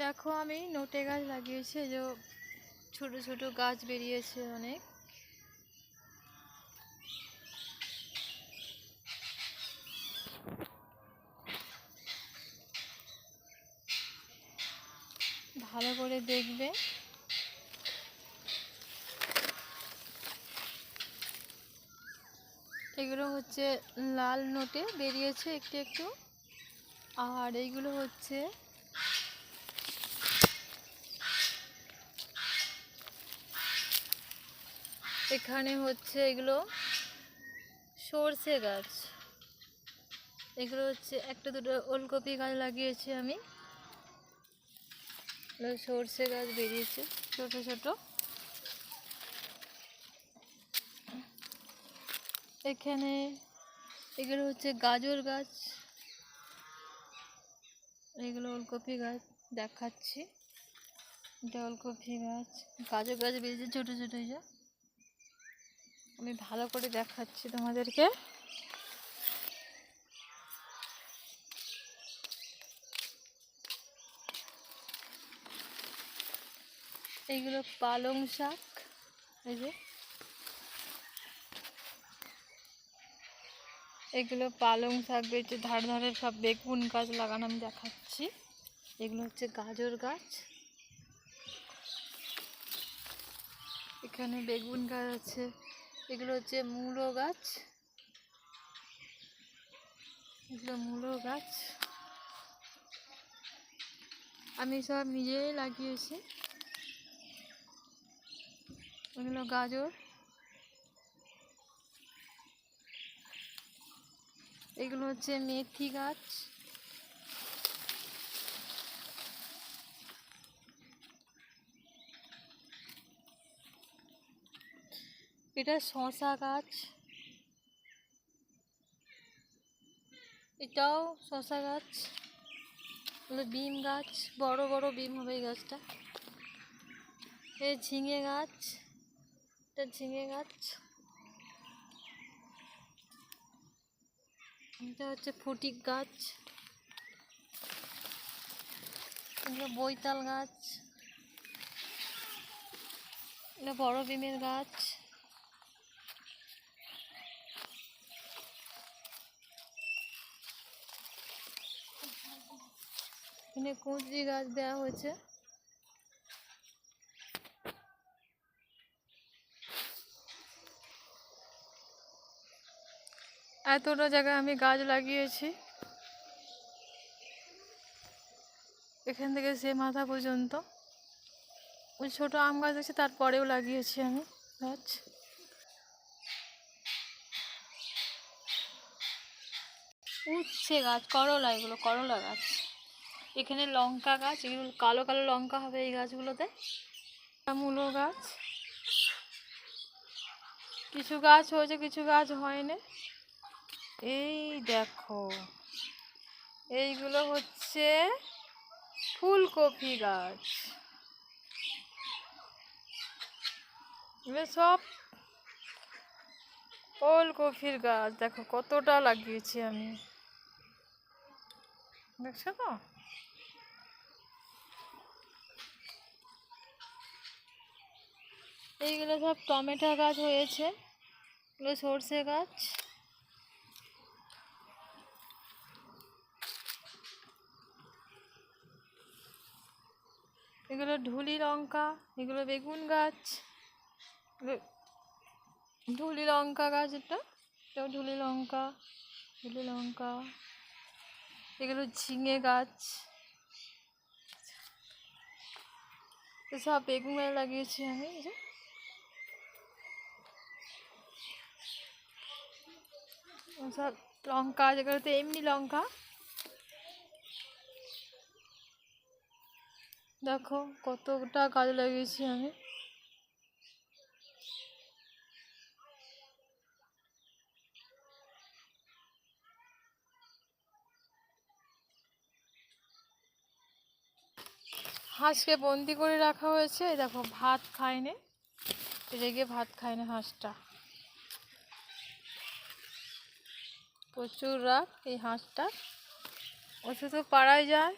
দেখো আমি নোটে গাছ লাগিয়েছি, যে ছোট ছোট গাছ বেরিয়েছে অনেক। ভালো করে দেখবে। এগুলো হচ্ছে লাল নোটে বেরিয়েছে একটু একটু, আর এইগুলো হচ্ছে এখানে হচ্ছে এগুলো সর্ষে গাছ। এগুলো হচ্ছে একটা দুটো ওলকপি গাছ লাগিয়েছি আমি। সর্ষে গাছ বেরিয়েছে ছোট ছোট। এখানে এগুলো হচ্ছে গাজর গাছ, এগুলো ওলকপি গাছ দেখাচ্ছি। এটা ওলকপি গাছ, গাজর গাছ বেরিয়েছে ছোট ছোট। যা আমি ভালো করে দেখাচ্ছি তোমাদেরকে। এইগুলো পালং শাক, এই যে এগুলো পালং শাক বেরিয়েছে। ধারে ধারে সব বেগুন গাছ লাগানো আমি দেখাচ্ছি। এগুলো হচ্ছে গাজর গাছ, এখানে বেগুন গাছ আছে। এগুলো হচ্ছে মূলো গাছ, এগুলো মূলো গাছ আমি সব নিজেই লাগিয়েছি। এগুলো গাজর, এগুলো হচ্ছে মেথি গাছ, এটা শসা গাছ, এটাও শসা গাছ। এগুলো বিম গাছ, বড় বড় বিম হবে এই গাছটা। এই ঝিঙে গাছ, এটা ঝিঙে গাছ। এটা হচ্ছে ফটিক গাছ, এগুলো বৈতাল গাছ, এটা বড় বিমের গাছ। এখানে কুঁদরি গাছ দেওয়া হয়েছে। এতটা জায়গায় আমি গাছ লাগিয়েছি, এখান থেকে সে মাথা পর্যন্ত। ওই ছোটো আম গাছ আছে, তারপরেও লাগিয়েছি আমি গাছ। উচ্ছে গাছ, করলা, এগুলো করলা গাছ। এখানে লঙ্কা গাছ, এগুলো কালো কালো লঙ্কা হবে এই গাছগুলোতে। মূলো গাছ, কিছু গাছ হয়েছে কিছু গাছ হয়নি। এই দেখো এইগুলো হচ্ছে ফুলকপি গাছ, এগুলো সব ওলকপির গাছ। দেখো কতটা লাগিয়েছি আমি, দেখছো তো? এইগুলো সব টমেটো গাছ হয়েছে, এগুলো সর্ষে গাছ। এগুলো ঢুলি লঙ্কা, এগুলো বেগুন গাছ, ঢুলি লঙ্কা গাছ। এটাও ঢুলি লঙ্কা, ঢুলি লঙ্কা। এগুলো ঝিঙে গাছ, এসব বেগুন গাছ লাগিয়েছি আমি। সব লঙ্কা, যেগুলোতে এমনি লঙ্কা। দেখো কতটা গাছ লাগিয়েছি আমি। হাঁসকে বন্দি করে রাখা হয়েছে। দেখো ভাত খায়নি, রেগে ভাত খায়নি হাঁসটা। প্রচুর রাগ এই হাঁসটা। ও শুধু পাড়ায় যায়,